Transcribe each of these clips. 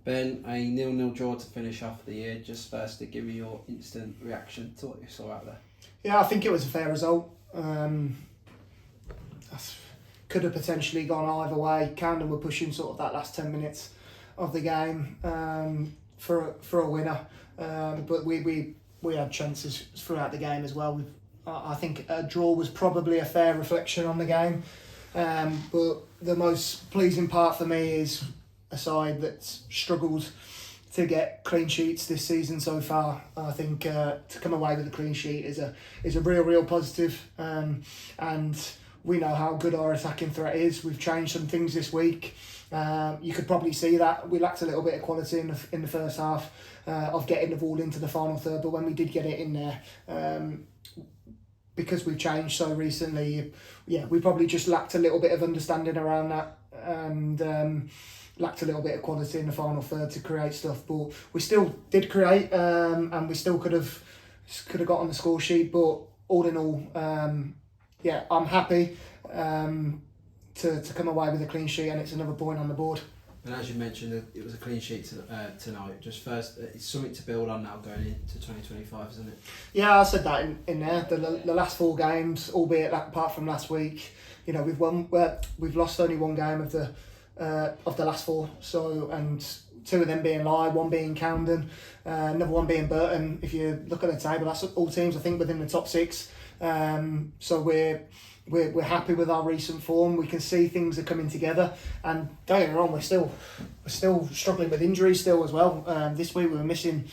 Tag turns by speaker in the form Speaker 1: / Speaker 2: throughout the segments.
Speaker 1: Ben, a 0-0 draw to finish off the year. Just first to give me your instant reaction to what you saw out there.
Speaker 2: Yeah, I think it was a fair result. Could have potentially gone either way. Coundon were pushing sort of that last 10 minutes of the game for a winner, but we had chances throughout the game as well. I think a draw was probably a fair reflection on the game, but the most pleasing part for me is a side that's struggled to get clean sheets this season so far. I think to come away with a clean sheet is a real positive, and we know how good our attacking threat is. We've changed some things this week. You could probably see that we lacked a little bit of quality in the first half of getting the ball into the final third, but when we did get it in there, because we've changed so recently, we probably just lacked a little bit of understanding around that, and lacked a little bit of quality in the final third to create stuff. But we still did create, and we still could have got on the score sheet. But all in all, I'm happy to come away with a clean sheet, and it's another point on the board.
Speaker 1: And as you mentioned, it was a clean sheet tonight. Just first, it's something to build on now going into 2025, isn't it?
Speaker 2: Yeah, I said that in there. The last 4 games, albeit apart from last week, we've won. We've lost only 1 game of the last 4. So, and 2 of them being live, 1 being Coundon, another 1 being Burton. If you look at the table, that's all teams I think within the top 6. So we're happy with our recent form. We can see things are coming together, and don't get me wrong, we're still struggling with injuries still as well. This week we were missing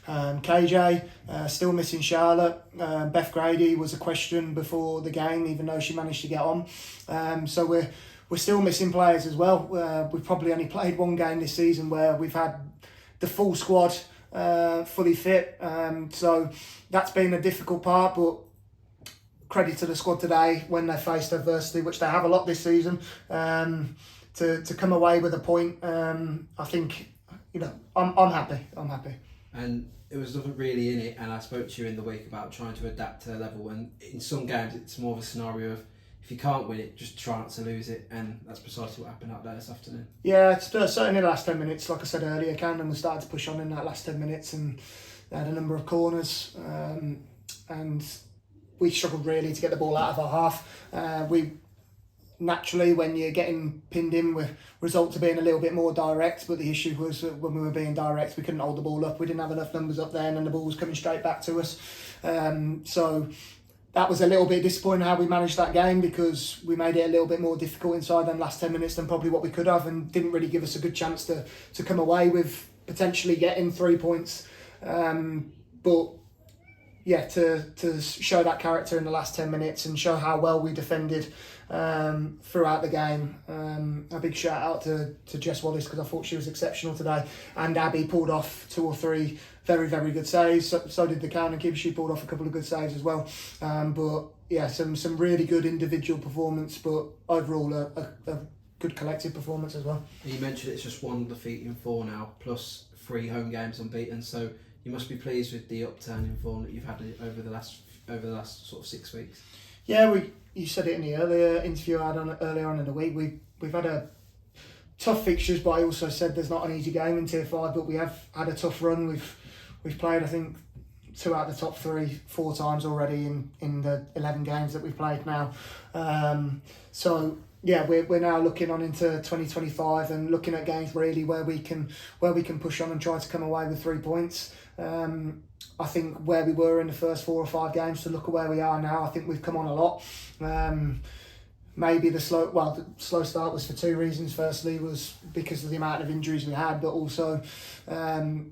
Speaker 2: KJ, still missing Charlotte. Beth Grady was a question before the game, even though she managed to get on. So we're still missing players as well. We've probably only played 1 game this season where we've had the full squad fully fit. So that's been a difficult part, but credit to the squad today when they faced adversity, which they have a lot this season, to come away with a point. I think, I'm happy.
Speaker 1: And there was nothing really in it, and I spoke to you in the week about trying to adapt to a level, and in some games it's more of a scenario of if you can't win it, just try not to lose it, and that's precisely what happened out there this afternoon.
Speaker 2: Yeah, it's certainly the last 10 minutes. Like I said earlier, Coundon was starting to push on in that last 10 minutes, and they had a number of corners, and we struggled really to get the ball out of our half. We naturally, when you're getting pinned in, with result to being a little bit more direct, but the issue was that when we were being direct, we couldn't hold the ball up. We didn't have enough numbers up there, and then the ball was coming straight back to us. So that was a little bit disappointing how we managed that game, because we made it a little bit more difficult inside them last 10 minutes than probably what we could have, and didn't really give us a good chance to come away with potentially getting 3 points. But yeah, to show that character in the last 10 minutes and show how well we defended throughout the game. A big shout out to Jess Wallace, because I thought she was exceptional today, and Abby pulled off 2 or 3 very good saves. So did the Coundon keeper. She pulled off a couple of good saves as well. But yeah, some really good individual performance, but overall a good collective performance as well.
Speaker 1: You mentioned it's just 1 defeat in 4 now, plus 3 home games unbeaten. So you must be pleased with the upturn in form that you've had over the last sort of 6 weeks. Yeah,
Speaker 2: you said it in the earlier interview I had earlier on in the week. We've had a tough fixtures, but I also said there's not an easy game in Tier 5. But we have had a tough run. We've played, I think, 2 out of the top 4 times already in the 11 games that we've played now. So yeah, we're now looking on into 2025 and looking at games really where we can push on and try to come away with 3 points. I think where we were in the first 4 or 5 games to look at where we are now, I think we've come on a lot. Maybe the slow start was for 2 reasons. Firstly was because of the amount of injuries we had, but also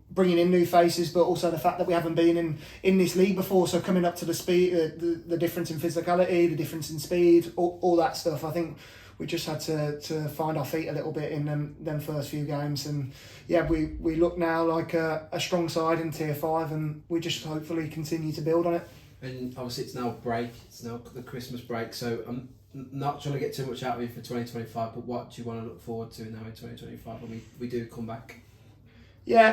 Speaker 2: bringing in new faces, but also the fact that we haven't been in this league before. So coming up to the speed, the difference in physicality, the difference in speed, all that stuff. I think we just had to find our feet a little bit in them first few games, and yeah, we look now like a strong side in Tier 5, and we just hopefully continue to build on it.
Speaker 1: And obviously it's now the Christmas break, so I'm not trying to get too much out of you for 2025, but what do you want to look forward to now in 2025 when we do come back?
Speaker 2: Yeah,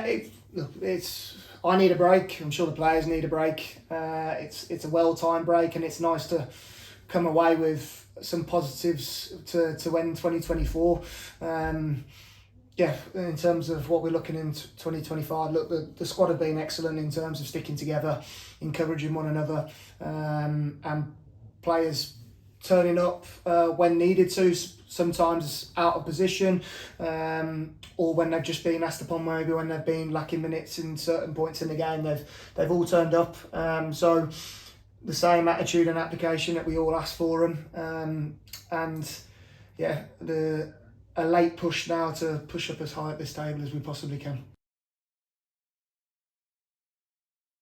Speaker 2: I need a break. I'm sure the players need a break. It's a well-timed break, and it's nice to come away with some positives to end 2024. Yeah, in terms of what we're looking in 2025, look, the squad have been excellent in terms of sticking together, encouraging one another, and players turning up when needed to, sometimes out of position, or when they've just been asked upon, maybe when they've been lacking minutes in certain points in the game, they've all turned up. So the same attitude and application that we all asked for them, and yeah, a late push now to push up as high at this table as we possibly can.